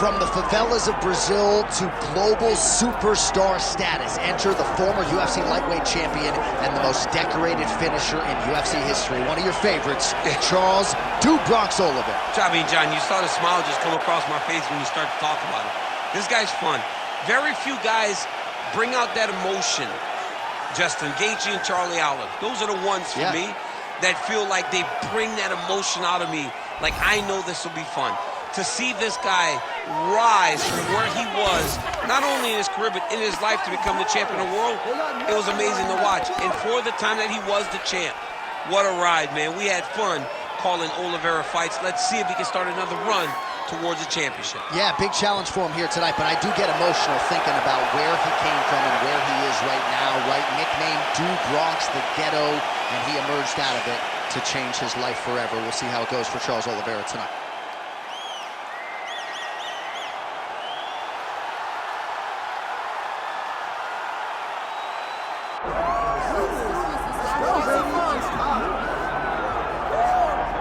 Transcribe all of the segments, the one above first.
From the favelas of Brazil to global superstar status, enter the former UFC lightweight champion and the most decorated finisher in UFC history. One of your favorites, Charles "Du Bronx" Oliveira. I mean, John, you saw the smile just come across my face when you start to talk about it. This guy's fun. Very few guys bring out that emotion. Justin Gaethje and Charlie Olive. Those are the ones for me that feel like they bring that emotion out of me. Like, I know this will be fun. To see this guy rise from where he was, not only in his career, but in his life to become the champion of the world, it was amazing to watch. And for the time that he was the champ, what a ride, man. We had fun calling Oliveira fights. Let's see if he can start another run towards a championship. Yeah, big challenge for him here tonight, but I do get emotional thinking about where he came from and where he is right now, right? Nicknamed Du Bronx, the ghetto, and he emerged out of it to change his life forever. We'll see how it goes for Charles Oliveira tonight.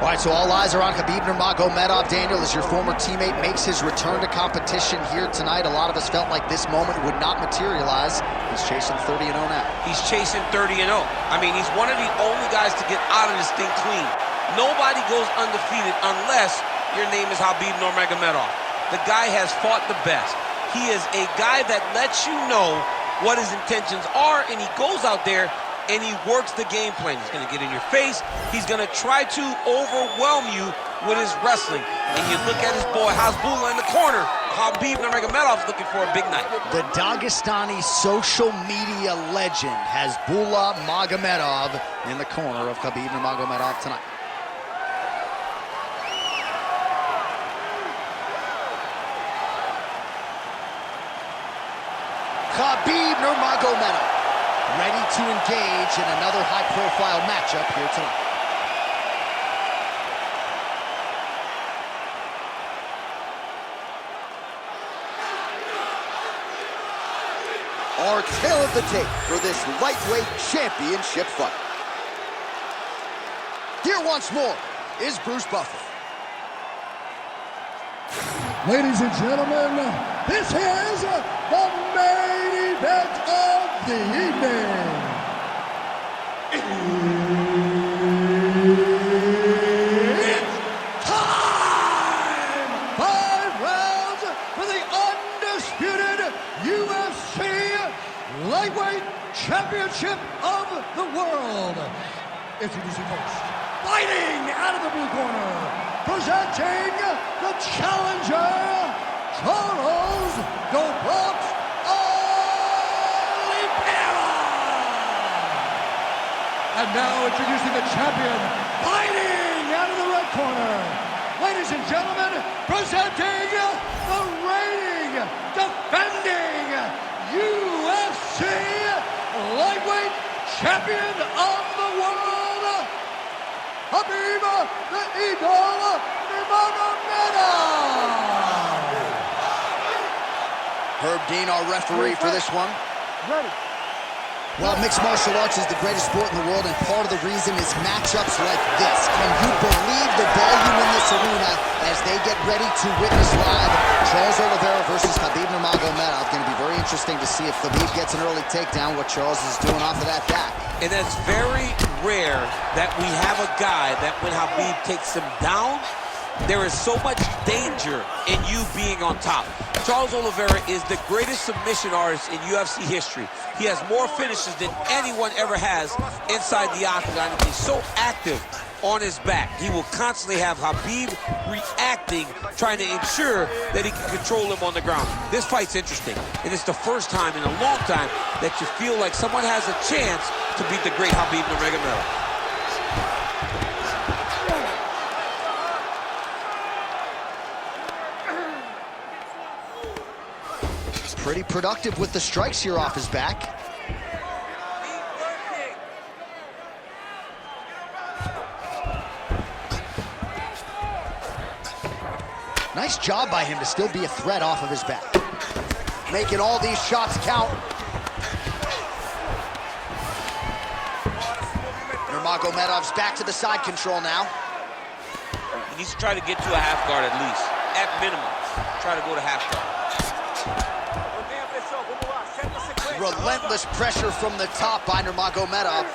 All right, so all eyes are on Khabib Nurmagomedov. Daniel, as your former teammate makes his return to competition here tonight, a lot of us felt like this moment would not materialize. He's chasing 30-0 now. He's chasing 30-0. I mean, he's one of the only guys to get out of this thing clean. Nobody goes undefeated unless your name is Khabib Nurmagomedov. The guy has fought the best. He is a guy that lets you know what his intentions are, and he goes out there and he works the game plan. He's going to get in your face. He's going to try to overwhelm you with his wrestling. And you look at his boy Hasbulla in the corner. Khabib Nurmagomedov is looking for a big night. The Dagestani social media legend Hasbulla Magomedov in the corner of Khabib Nurmagomedov tonight. Khabib Nurmagomedov ready to engage in another high-profile matchup here tonight. Our tale of the tape for this lightweight championship fight. Here once more is Bruce Buffer. Ladies and gentlemen, this is the main event of the evening. It's time! 5 rounds for the undisputed UFC Lightweight Championship of the World. Introducing first, fighting out of the blue corner, presenting the challenger, Charles "Du Bronx" Oliveira. And now introducing the champion, fighting out of the red corner. Ladies and gentlemen, presenting the reigning, defending UFC Lightweight Champion of the World, Khabib the Eagle Nurmagomedov. Herb Dean, our referee for this one. Ready. Well, mixed martial arts is the greatest sport in the world, and part of the reason is matchups like this. Can you believe the volume in this arena as they get ready to witness live Charles Oliveira versus Khabib Nurmagomedov? Going to be very interesting to see if Khabib gets an early takedown, what Charles is doing off of that back. And that's very rare that we have a guy that when Khabib takes him down, there is so much danger in you being on top. Charles Oliveira is the greatest submission artist in UFC history. He has more finishes than anyone ever has inside the octagon. He's so active on his back. He will constantly have Khabib reacting, trying to ensure that he can control him on the ground. This fight's interesting, and it's the first time in a long time that you feel like someone has a chance to beat the great Khabib Nurmagomedov. Pretty productive with the strikes here off his back. Nice job by him to still be a threat off of his back. Making all these shots count. Nurmagomedov's back to the side control now. He needs to try to get to a half guard at least, at minimum. try to go to half guard. Relentless pressure from the top by Nurmagomedov.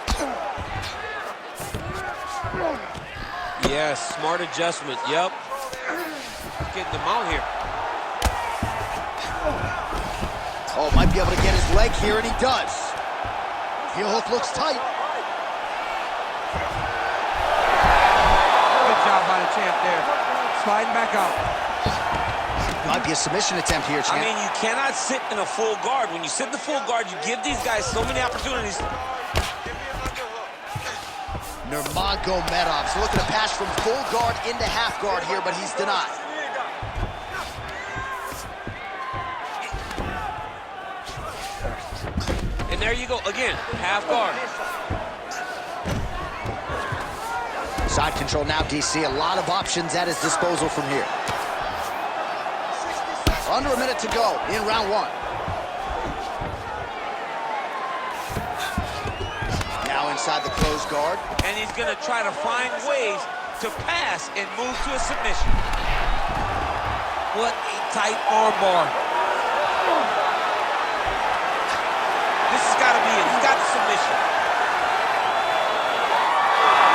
Yes, smart adjustment. Yep. Getting them out here. Oh, might be able to get his leg here, and he does. Heel hook looks tight. Good job by the champ there. Sliding back out. Might be a submission attempt here, champ. I mean, you cannot sit in a full guard. When you sit in the full guard, you give these guys so many opportunities. Nurmagomedov's looking to pass from full guard into half guard here, but he's denied. And there you go, again, half guard. Side control now, DC. A lot of options at his disposal from here. Under a minute to go in round one. Now inside the closed guard. And he's gonna try to find ways to pass and move to a submission. What a tight armbar. This has got to be it. He's got the submission.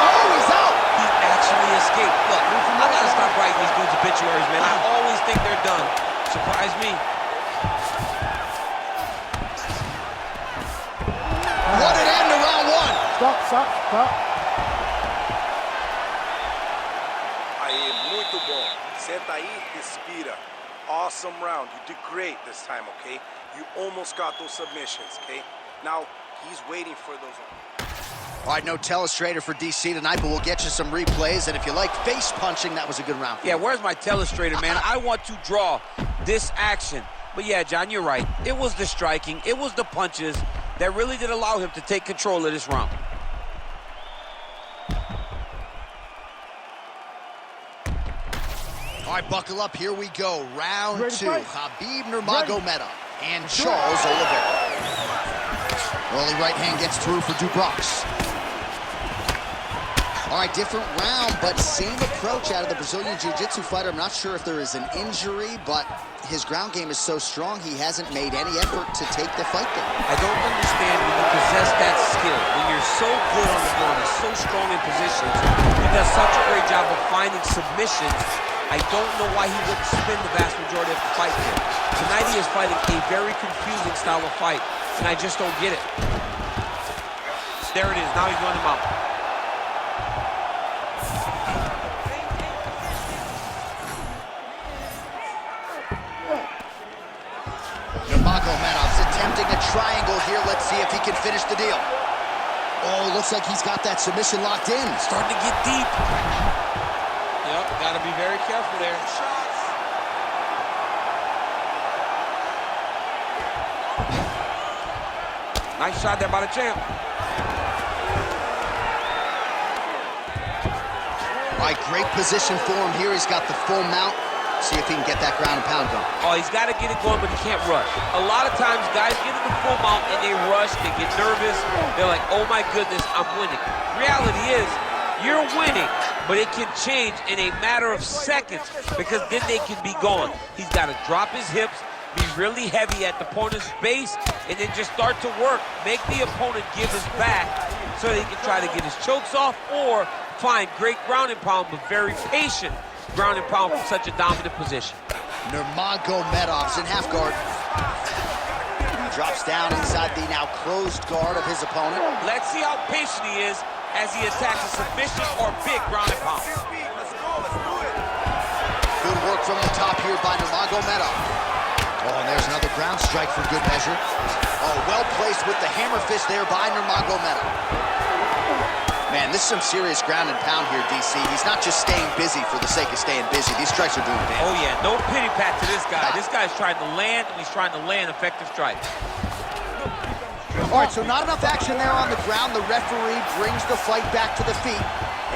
Oh, he's out! He actually escaped. Look, I gotta stop writing these dudes obituaries, man. I always think they're done. Surprise me. What an end to round one! Stop. Aí, muito bom. Senta aí, respira. Awesome round. You did great this time, okay? You almost got those submissions, okay? Now, he's waiting for those. All right, no telestrator for DC tonight, but we'll get you some replays. And if you like face punching, that was a good round. Yeah, where's my telestrator, man? I want to draw this action. But yeah, John, you're right. It was the striking, it was the punches that really did allow him to take control of this round. All right, buckle up. Here we go. Round two. Khabib Nurmagomedov and Charles Oliveira. Early right hand gets through for Dubois. All right, different round, but same approach out of the Brazilian Jiu-Jitsu fighter. I'm not sure if there is an injury, but his ground game is so strong, he hasn't made any effort to take the fight there. I don't understand when you possess that skill, when you're so good on the ground and so strong in positions, he does such a great job of finding submissions. I don't know why he wouldn't spin the vast majority of the fight here. Tonight he is fighting a very confusing style of fight, and I just don't get it. There it is, now he's running him out. Nurmagomedov's attempting a triangle here. Let's see if he can finish the deal. Oh, looks like he's got that submission locked in. Starting to get deep. Yep, gotta be very careful there. Nice shot there by the champ. All right, great position for him here. He's got the full mount. See if he can get that ground and pound going. Oh, he's got to get it going, but he can't rush. A lot of times, guys get in the full mount and they rush, they get nervous. They're like, oh my goodness, I'm winning. Reality is, you're winning, but it can change in a matter of seconds because then they can be gone. He's got to drop his hips, be really heavy at the opponent's base, and then just start to work. Make the opponent give his back so that he can try to get his chokes off or find great ground and pound, but very patient ground and pound from such a dominant position. Nurmagomedov's in half guard. Drops down inside the now closed guard of his opponent. Let's see how patient he is as he attacks a submission or big ground and pound. Good work from the top here by Nurmagomedov. Oh, and there's another ground strike for good measure. Oh, well placed with the hammer fist there by Nurmagomedov. Man, this is some serious ground and pound here, DC. He's not just staying busy for the sake of staying busy. These strikes are doing damage. Oh, yeah, no pity pat to this guy. This guy's trying to land, and he's trying to land effective strikes. All right, so not enough action there on the ground. The referee brings the fight back to the feet,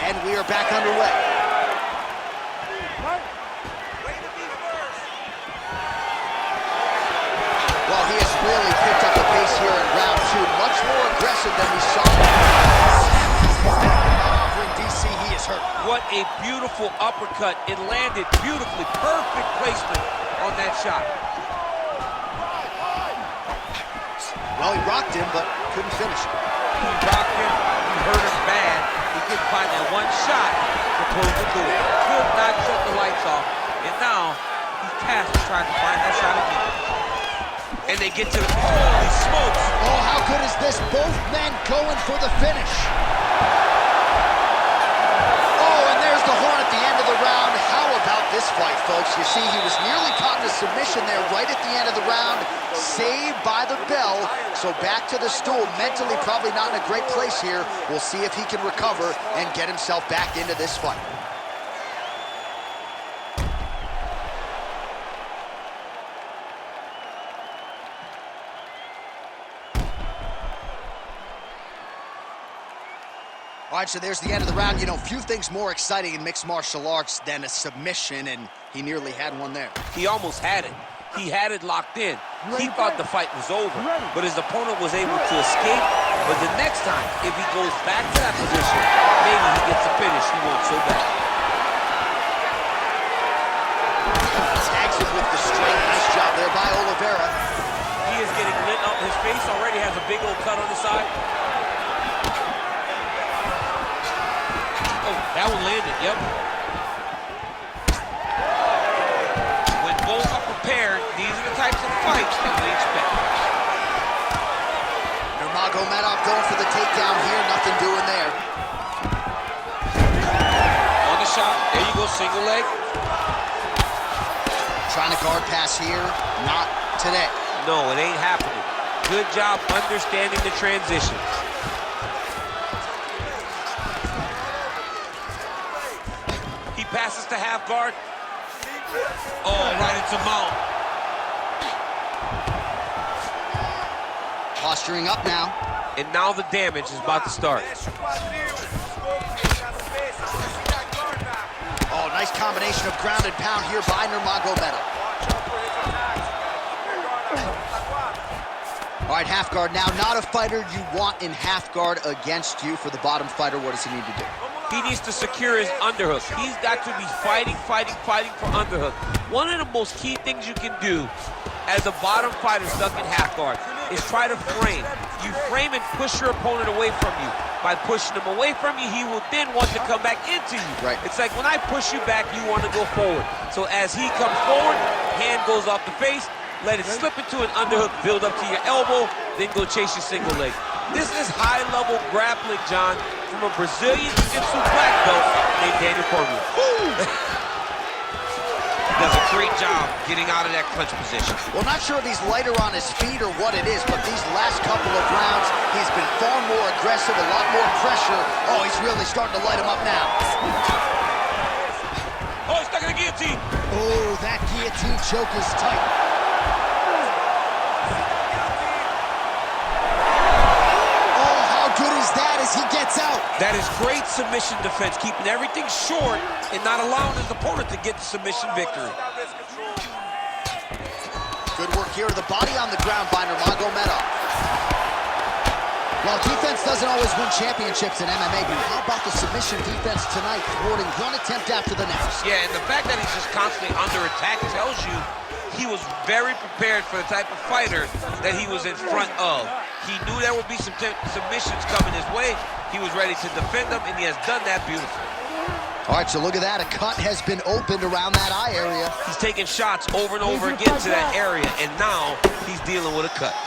and we are back underway. Well, he has really picked up the pace here in round two. Much more aggressive than we saw. DC, he is hurt. What a beautiful uppercut. It landed beautifully. Perfect placement on that shot. Well, he rocked him, but couldn't finish it. He rocked him, he hurt him bad. He couldn't find that one shot to close the door. Could not shut the lights off. And now, he's tasked with trying to find that shot again. And they get to the, holy smokes. Oh, how good is this? Both men going for the finish. Oh, and there's the horn at the end of the round. How about this fight, folks? You see, he was nearly caught in a submission there right at the end of the round. Saved by the bell. So back to the stool. Mentally probably not in a great place here. We'll see if he can recover and get himself back into this fight. All right, so there's the end of the round. You know, few things more exciting in mixed martial arts than a submission, and he nearly had one there. He almost had it. He had it locked in. He thought the fight was over, but his opponent was able to escape. But the next time, if he goes back to that position, maybe he gets a finish he wants so bad. Tags him with the straight. Nice job there by Oliveira. He is getting lit up. His face already has a big old cut on the side. Oh, that one landed, yep. When both are prepared, these are the types of fights that we expect. Nurmagomedov going for the takedown here, nothing doing there. On the shot, there you go, single leg. Trying to guard pass here, not today. No, it ain't happening. Good job understanding the transitions. He passes to half guard. Oh, right into mount. Posturing up now. And now the damage is about to start. Oh, nice combination of ground and pound here by Nurmagomedov. All right, half guard now. Not a fighter you want in half guard against you. For the bottom fighter, what does he need to do? He needs to secure his underhook. He's got to be fighting for underhook. One of the most key things you can do as a bottom fighter stuck in half guard is try to frame. You frame and push your opponent away from you. By pushing him away from you, he will then want to come back into you. Right. It's like when I push you back, you want to go forward. So as he comes forward, hand goes off the face, let it slip into an underhook, build up to your elbow, then go chase your single leg. This is high-level grappling, John, from a Brazilian Jiu-Jitsu black belt named Daniel Cormier. Does a great job getting out of that clinch position. Well, not sure if he's lighter on his feet or what it is, but these last couple of rounds, he's been far more aggressive, a lot more pressure. Oh, he's really starting to light him up now. Oh, he's stuck in the guillotine. Oh, that guillotine choke is tight. Oh, how good is that as he gets out? That is great submission defense, keeping everything short and not allowing his opponent to get the submission victory. Good work here. The body on the ground by Nurmagomedov. Well, defense doesn't always win championships in MMA, but how about the submission defense tonight, thwarting one attempt after the next? Yeah, and the fact that he's just constantly under attack tells you he was very prepared for the type of fighter that he was in front of. He knew there would be some submissions coming his way. He was ready to defend them, and he has done that beautifully. All right, so look at that. A cut has been opened around that eye area. He's taking shots over and over again to that area, and now he's dealing with a cut.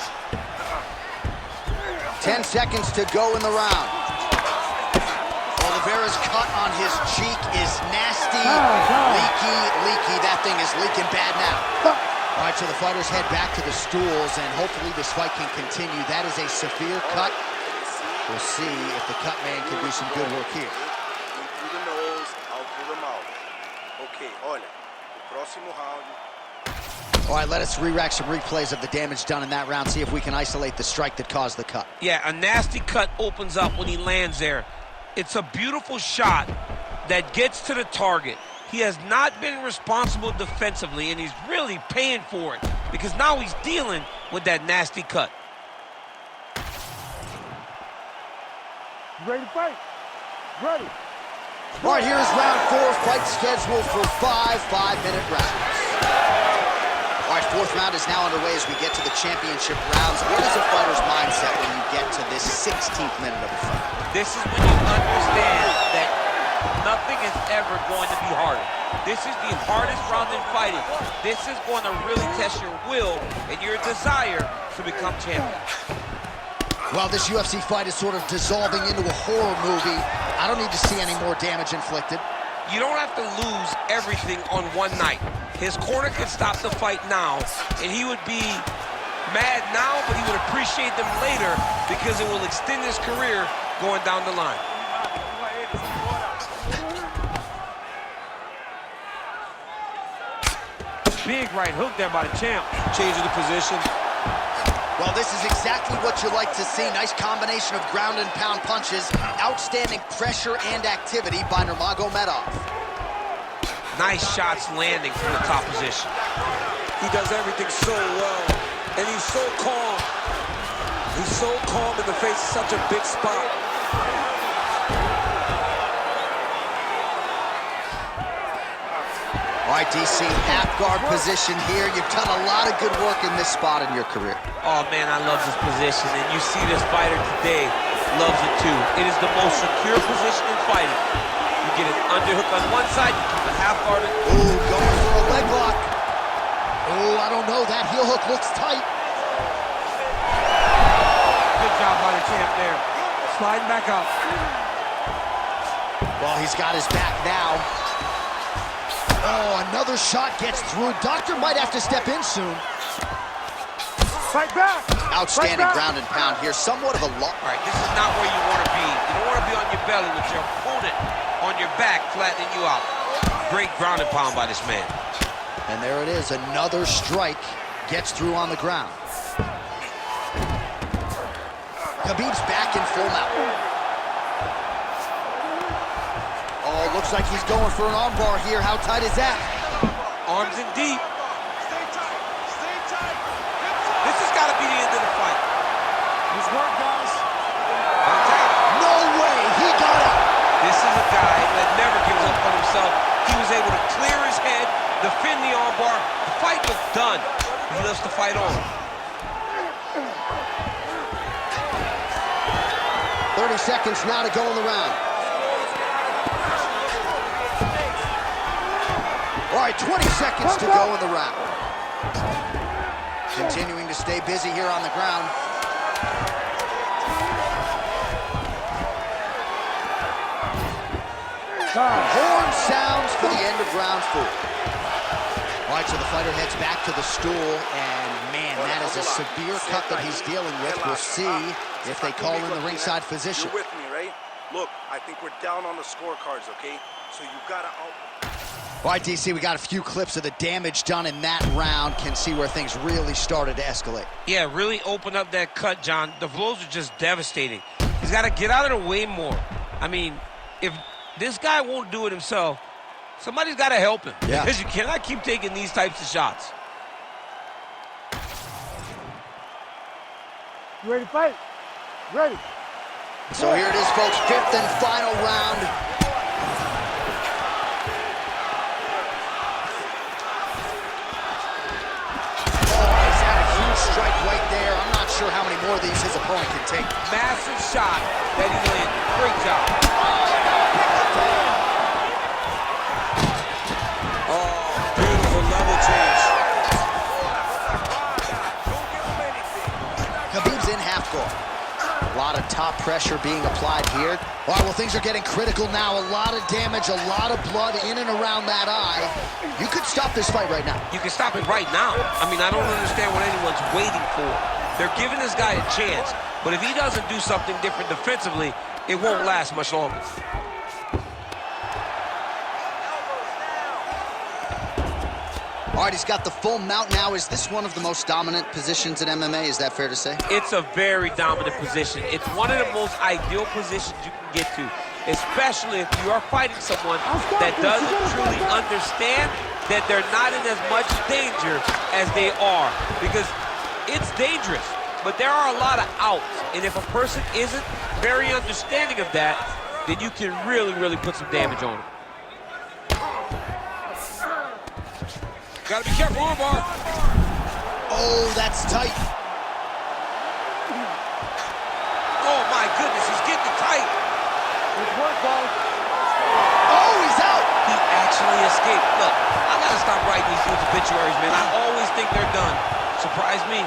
10 seconds to go in the round. Oliveira's cut on his cheek is nasty, leaky. That thing is leaking bad now. All right, so the fighters head back to the stools, and hopefully this fight can continue. That is a severe cut. We'll see if the cut man can do some good work here. Through the nose, out through the mouth. Okay, olha, o próximo round. All right, let us re-rack some replays of the damage done in that round, see if we can isolate the strike that caused the cut. Yeah, a nasty cut opens up when he lands there. It's a beautiful shot that gets to the target. He has not been responsible defensively, and he's really paying for it because now he's dealing with that nasty cut. Ready to fight? Ready. All right, here's round 4, fight scheduled for 5 5-minute rounds. fourth round is now underway as we get to the championship rounds. What is a fighter's mindset when you get to this 16th minute of a fight? This is when you understand that nothing is ever going to be harder. This is the hardest round in fighting. This is going to really test your will and your desire to become champion. Well, this UFC fight is sort of dissolving into a horror movie. I don't need to see any more damage inflicted. You don't have to lose everything on one night. His corner could stop the fight now, and he would be mad now, but he would appreciate them later because it will extend his career going down the line. Big right hook there by the champ. Changing the position. Well, this is exactly what you like to see. Nice combination of ground and pound punches. Outstanding pressure and activity by Nurmagomedov. Nice shots landing from the top position. He does everything so well, and he's so calm. He's so calm in the face of such a big spot. All right, DC, half guard position here. You've done a lot of good work in this spot in your career. Oh, man, I love this position, and you see this fighter today loves it, too. It is the most secure position in fighting. You get an underhook on one side, you keep it half-guarded. Ooh, going for a leg lock. Ooh, I don't know. That heel hook looks tight. Good job by the champ there. Sliding back up. Well, he's got his back now. Oh, another shot gets through. Doctor might have to step in soon. Fight back! Outstanding ground and pound here. Somewhat of a lock. All right, this is not where you want to be. You don't want to be on your belly with your opponent on your back, flattening you out. Great ground and pound by this man. And there it is. Another strike gets through on the ground. Khabib's back in full mount. Oh, looks like he's going for an armbar here. How tight is that? Arms in deep. This has got to be the end of the fight. Nice work, guys. No way! He got it! This is a guy that never gives up on himself. He was able to clear his head, defend the armbar. The fight was done. He loves to fight on. 30 seconds now to go in the round. All right, 20 seconds to go in the round. Continuing to stay busy here on the ground. Horn sounds for the end of round 4. All right, so the fighter heads back to the stool, and man, that is a severe cut that he's dealing with. We'll see if they call in the ringside physician. You're with me, right? Look, I think we're down on the scorecards, okay? So you gotta All right, DC, we got a few clips of the damage done in that round. Can see where things really started to escalate. Yeah, really open up that cut, John. The blows are just devastating. He's got to get out of the way more. I mean, if this guy won't do it himself, somebody's got to help him. Yeah. Because you cannot keep taking these types of shots. You ready to fight? Ready. So here it is, folks, 5th and final round. Strike right there. I'm not sure how many more of these his opponent can take. Massive shot that he landed. Great job. Oh, beautiful level change. Khabib's in half guard. A lot of top pressure being applied here. All right, well, things are getting critical now. A lot of damage, a lot of blood in and around that eye. You could stop this fight right now. You can stop it right now. I mean, I don't understand what anyone's waiting for. They're giving this guy a chance, but if he doesn't do something different defensively, it won't last much longer. All right, he's got the full mount now. Is this one of the most dominant positions in MMA? Is that fair to say? It's a very dominant position. It's one of the most ideal positions you can get to, especially if you are fighting someone that doesn't truly understand that they're not in as much danger as they are, because it's dangerous, but there are a lot of outs, and if a person isn't very understanding of that, then you can really, really put some damage on them. Gotta be careful, armbar. Oh, that's tight. Oh my goodness, he's getting tight. Good work, guys. Oh, he's out. He actually escaped. Look, I gotta stop writing these dudes obituaries, man. I always think they're done. Surprise me.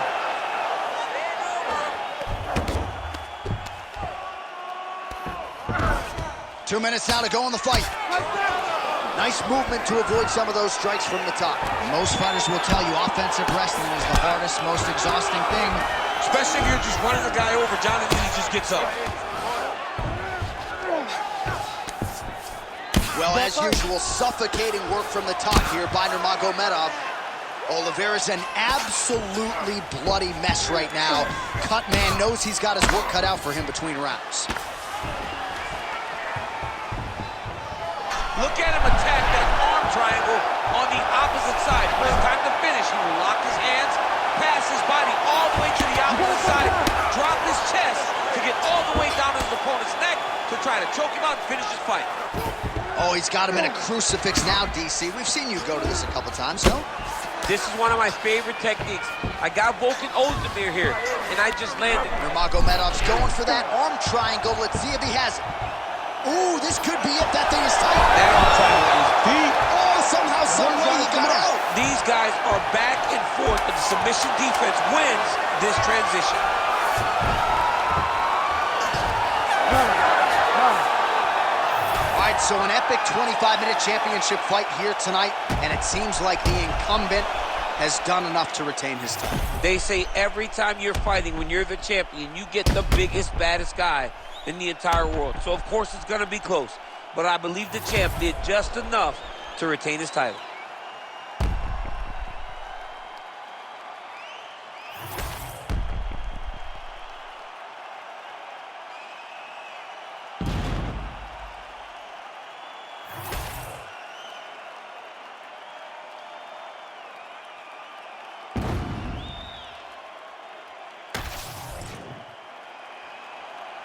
2 minutes now to go in the fight. Nice movement to avoid some of those strikes from the top. Most fighters will tell you offensive wrestling is the hardest, most exhausting thing. Especially if you're just running the guy over. Jonathan, he just gets up. Well, as usual, suffocating work from the top here by Nurmagomedov. Oliveira's an absolutely bloody mess right now. Cut man knows he's got his work cut out for him between rounds. Look at him attack that arm triangle on the opposite side. When it's time to finish, he will lock his hands, pass his body all the way to the opposite side, drop his chest to get all the way down his opponent's neck to try to choke him out and finish his fight. Oh, he's got him in a crucifix now, DC. We've seen you go to this a couple times, no? This is one of my favorite techniques. I got Volkan Ozdemir here, and I just landed. Nurmagomedov's going for that arm triangle. Let's see if he has it. Ooh, this could be it. That thing is tight. That arm triangle is deep. Oh, somehow, some way he got out. These guys are back and forth, but the submission defense wins this transition. All right, so an epic 25-minute championship fight here tonight, and it seems like the incumbent has done enough to retain his title. They say every time you're fighting, when you're the champion, you get the biggest, baddest guy in the entire world. So, of course, it's going to be close. But I believe the champ did just enough to retain his title.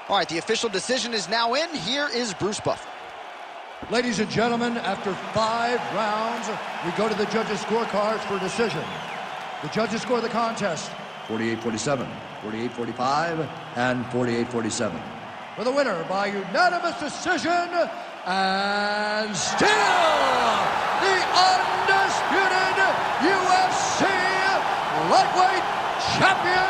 All right, the official decision is now in. Here is Bruce Buffer. Ladies and gentlemen, after 5 rounds, we go to the judges' scorecards for decision. The judges score the contest 48-47, 48-45, and 48-47. For the winner by unanimous decision, and still the undisputed UFC lightweight champion,